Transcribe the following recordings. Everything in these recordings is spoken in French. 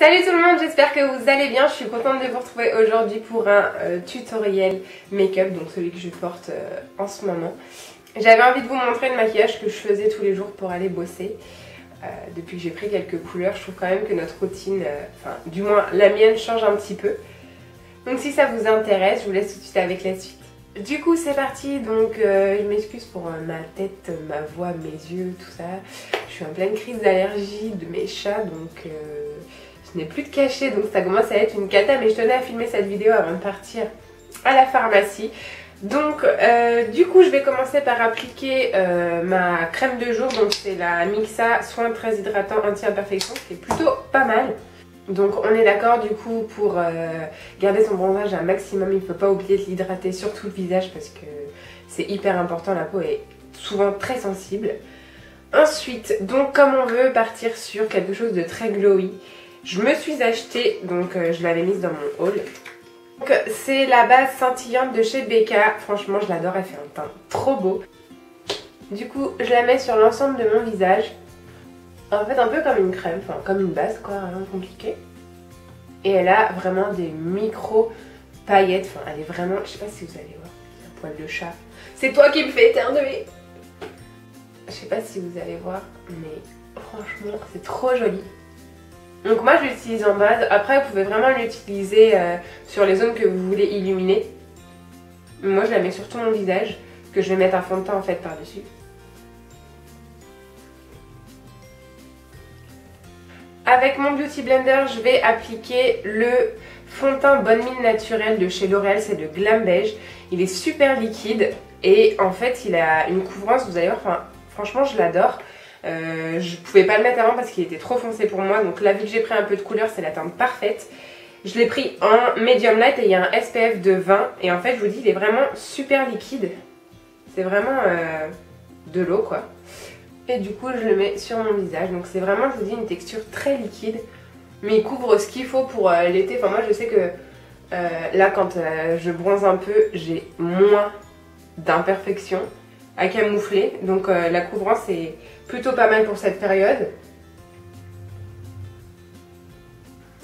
Salut tout le monde, j'espère que vous allez bien. Je suis contente de vous retrouver aujourd'hui pour un tutoriel make-up, donc celui que je porte en ce moment. J'avais envie de vous montrer le maquillage que je faisais tous les jours pour aller bosser. Depuis que j'ai pris quelques couleurs, je trouve quand même que notre routine, enfin du moins la mienne, change un petit peu. Donc si ça vous intéresse, je vous laisse tout de suite avec la suite. Du coup c'est parti, donc je m'excuse pour ma tête, ma voix, mes yeux, tout ça. Je suis en pleine crise d'allergie de mes chats, donc je n'ai plus de cachet, donc ça commence à être une cata, mais je tenais à filmer cette vidéo avant de partir à la pharmacie. Donc du coup je vais commencer par appliquer ma crème de jour, donc c'est la Mixa Soin très hydratant anti-imperfection, qui est plutôt pas mal. Donc on est d'accord du coup pour garder son bronzage un maximum, il ne faut pas oublier de l'hydrater, surtout le visage parce que c'est hyper important, la peau est souvent très sensible. Ensuite, donc comme on veut partir sur quelque chose de très glowy, je me suis acheté, donc je l'avais mise dans mon haul. Donc c'est la base scintillante de chez Becca, franchement je l'adore, elle fait un teint trop beau. Du coup je la mets sur l'ensemble de mon visage. En fait un peu comme une crème, enfin comme une base quoi, rien de compliqué. Et elle a vraiment des micro paillettes, enfin elle est vraiment, je sais pas si vous allez voir, un poil de chat. C'est toi qui me fais éternuer. Je sais pas si vous allez voir, mais franchement c'est trop joli. Donc moi je l'utilise en base, après vous pouvez vraiment l'utiliser sur les zones que vous voulez illuminer. Moi je la mets sur tout mon visage, que je vais mettre un fond de teint en fait par dessus. Avec mon Beauty Blender, je vais appliquer le fond de teint Bonne Mine Naturelle de chez L'Oréal, c'est le Glam Beige. Il est super liquide et en fait il a une couvrance, vous allez voir, enfin, franchement je l'adore. Je pouvais pas le mettre avant parce qu'il était trop foncé pour moi, donc là vu que j'ai pris un peu de couleur, c'est la teinte parfaite. Je l'ai pris en medium light et il y a un SPF de 20 et en fait je vous dis il est vraiment super liquide. C'est vraiment de l'eau quoi. Et du coup je le mets sur mon visage, donc c'est vraiment je vous dis une texture très liquide, mais il couvre ce qu'il faut pour l'été. Enfin moi je sais que là quand je bronze un peu, j'ai moins d'imperfections à camoufler, donc la couvrance est plutôt pas mal pour cette période.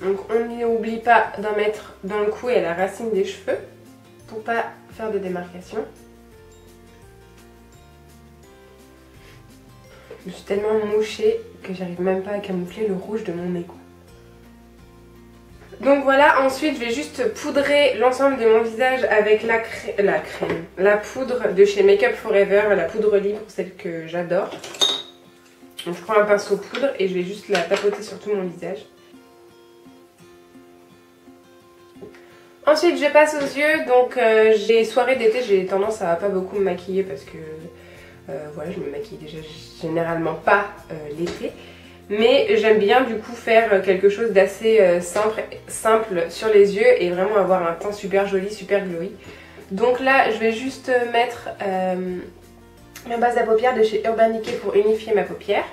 Donc on n'oublie pas d'en mettre dans le cou et à la racine des cheveux pour pas faire de démarcation. Je suis tellement mouchée que j'arrive même pas à camoufler le rouge de mon nez. Donc voilà, ensuite je vais juste poudrer l'ensemble de mon visage avec la poudre de chez Make Up Forever, la poudre libre, celle que j'adore. Donc je prends un pinceau poudre et je vais juste la tapoter sur tout mon visage. Ensuite je passe aux yeux, donc j'ai soirée d'été, j'ai tendance à pas beaucoup me maquiller parce que voilà, je me maquille déjà généralement pas l'été. Mais j'aime bien du coup faire quelque chose d'assez simple sur les yeux et vraiment avoir un teint super joli, super glowy. Donc là je vais juste mettre ma base à paupières de chez Urban Decay pour unifier ma paupière.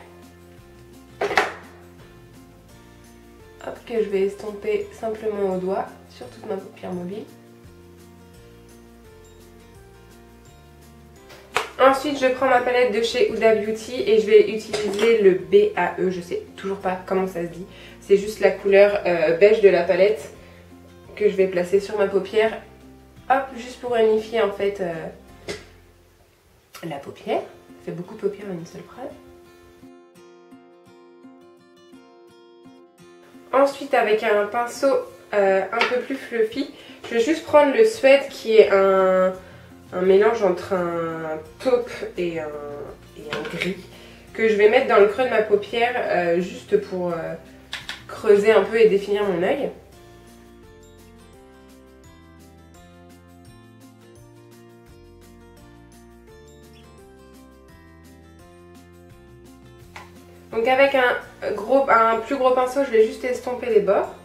Hop, que je vais estomper simplement au doigt sur toute ma paupière mobile. Ensuite je prends ma palette de chez Huda Beauty et je vais utiliser le BAE, je sais toujours pas comment ça se dit. C'est juste la couleur beige de la palette que je vais placer sur ma paupière. Hop, juste pour unifier en fait la paupière. Ça fait beaucoup de paupières en une seule phrase. Ensuite avec un pinceau un peu plus fluffy, je vais juste prendre le Suede qui est un mélange entre un taupe et un gris que je vais mettre dans le creux de ma paupière juste pour creuser un peu et définir mon œil. Donc avec un plus gros pinceau, je vais juste estomper les bords.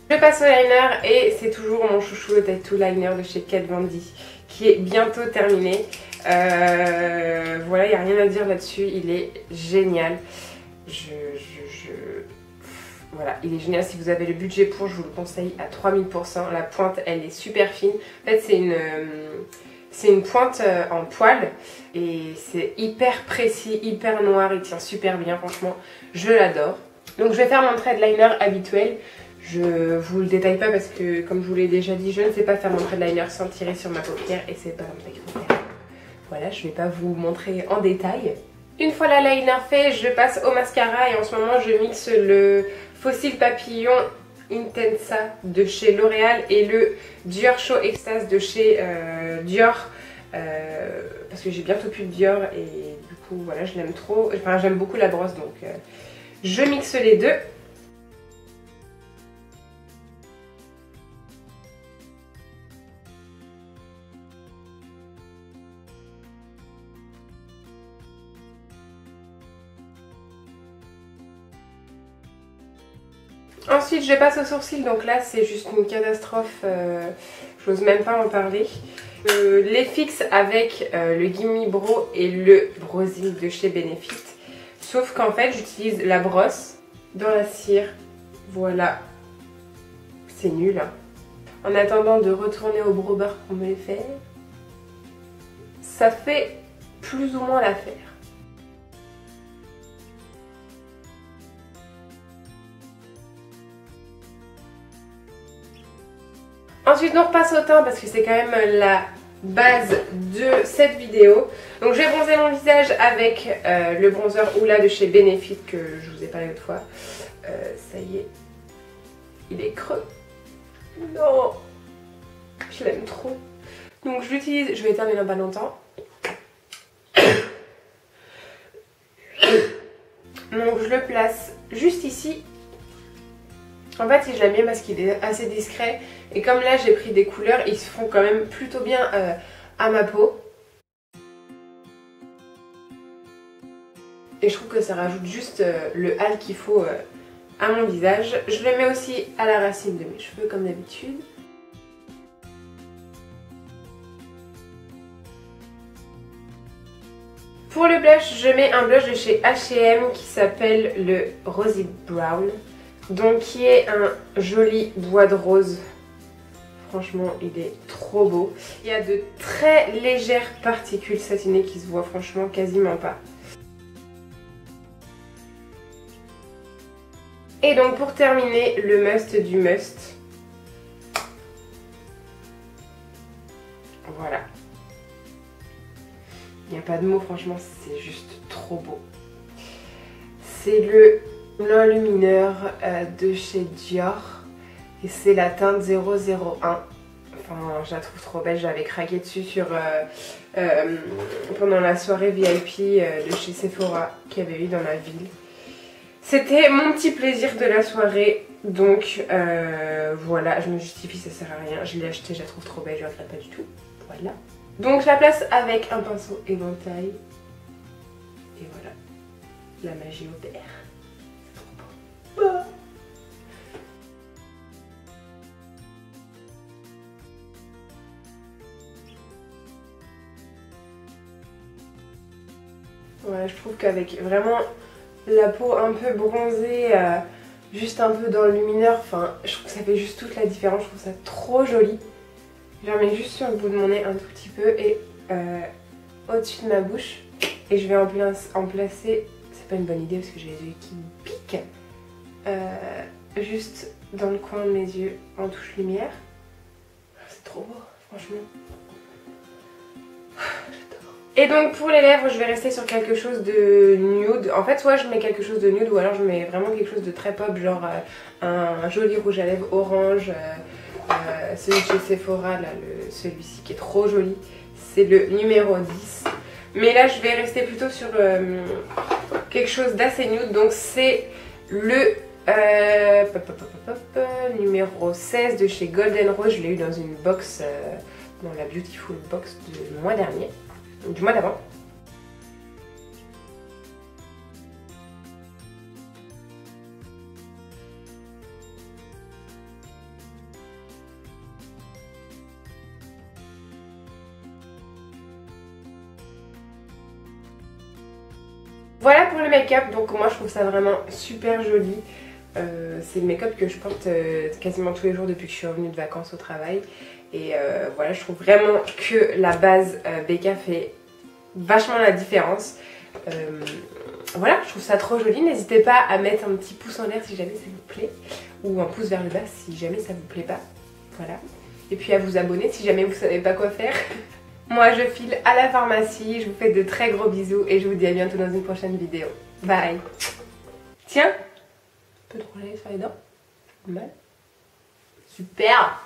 Je passe au liner et c'est toujours mon chouchou, le Tattoo Liner de chez Kat Von D qui est bientôt terminé. Voilà, il n'y a rien à dire là-dessus, il est génial. Voilà, il est génial. Si vous avez le budget pour, je vous le conseille à 3000%. La pointe, elle est super fine. En fait, C'est une pointe en poil et c'est hyper précis, hyper noir, il tient super bien, franchement, je l'adore. Donc je vais faire mon trait de liner habituel. Je vous le détaille pas parce que, comme je vous l'ai déjà dit, je ne sais pas faire mon trait de liner sans tirer sur ma paupière et c'est pas comme ça qu'il faut faire. Voilà, je vais pas vous montrer en détail. Une fois la liner fait, je passe au mascara et en ce moment je mixe le Fossil Papillon Intensa de chez L'Oréal et le Dior Show Extase de chez Dior parce que j'ai bientôt plus de Dior et du coup voilà, je l'aime trop, enfin j'aime beaucoup la brosse, donc je mixe les deux. Ensuite je passe au sourcil, donc là c'est juste une catastrophe, j'ose même pas en parler. Les fixes avec le Gimme Brow et le Brosil de chez Benefit. Sauf qu'en fait j'utilise la brosse dans la cire, voilà, c'est nul hein. En attendant de retourner au brow bar pour me les faire, ça fait plus ou moins l'affaire. Ensuite on repasse au teint parce que c'est quand même la base de cette vidéo. Donc j'ai bronzé mon visage avec le bronzer Hoola de chez Benefit que je vous ai parlé l'autre fois. Ça y est, il est creux. Non, je l'aime trop. Donc je l'utilise, je vais éternuer dans pas longtemps. Donc je le place juste ici. En fait je l'aime bien parce qu'il est assez discret et comme là j'ai pris des couleurs, ils se font quand même plutôt bien à ma peau. Et je trouve que ça rajoute juste le hâle qu'il faut à mon visage. Je le mets aussi à la racine de mes cheveux comme d'habitude. Pour le blush, je mets un blush de chez H&M qui s'appelle le Rosy Brown. Donc qui est un joli bois de rose. Franchement il est trop beau. Il y a de très légères particules satinées qui se voient franchement quasiment pas. Et donc pour terminer, le must du must. Voilà. Il n'y a pas de mots, franchement c'est juste trop beau. C'est le l'enlumineur de chez Dior et c'est la teinte 001. Enfin je la trouve trop belle, j'avais craqué dessus sur pendant la soirée VIP de chez Sephora qu'il y avait eu dans la ville. C'était mon petit plaisir de la soirée, donc voilà, je me justifie, ça sert à rien, je l'ai acheté, je la trouve trop belle, je ne regrette pas du tout, voilà. Donc je la place avec un pinceau éventail et voilà, la magie opère. Ouais, je trouve qu'avec vraiment la peau un peu bronzée, juste un peu dans le lumineur, enfin je trouve que ça fait juste toute la différence, je trouve ça trop joli. J'en mets juste sur le bout de mon nez un tout petit peu et au-dessus de ma bouche. Et je vais en placer, c'est pas une bonne idée parce que j'ai les yeux qui piquent, juste dans le coin de mes yeux en touche lumière. C'est trop beau, franchement. J'adore. Et donc pour les lèvres, je vais rester sur quelque chose de nude. En fait, soit je mets quelque chose de nude ou alors je mets vraiment quelque chose de très pop, genre un joli rouge à lèvres orange. Celui de chez Sephora, là, celui-ci qui est trop joli, c'est le numéro 10. Mais là, je vais rester plutôt sur quelque chose d'assez nude. Donc c'est le numéro 16 de chez Golden Rose. Je l'ai eu dans une box, dans la Beautiful Box du mois dernier, du mois d'avant. Voilà pour le make-up, donc moi je trouve ça vraiment super joli. C'est le make-up que je porte quasiment tous les jours depuis que je suis revenue de vacances au travail. Et voilà, je trouve vraiment que la base Becca fait vachement la différence. Voilà, je trouve ça trop joli. N'hésitez pas à mettre un petit pouce en l'air si jamais ça vous plaît, ou un pouce vers le bas si jamais ça vous plaît pas. Voilà. Et puis à vous abonner si jamais vous savez pas quoi faire. Moi je file à la pharmacie, je vous fais de très gros bisous et je vous dis à bientôt dans une prochaine vidéo. Bye. Tiens, un peu de rouler sur les dents. Mal. Super.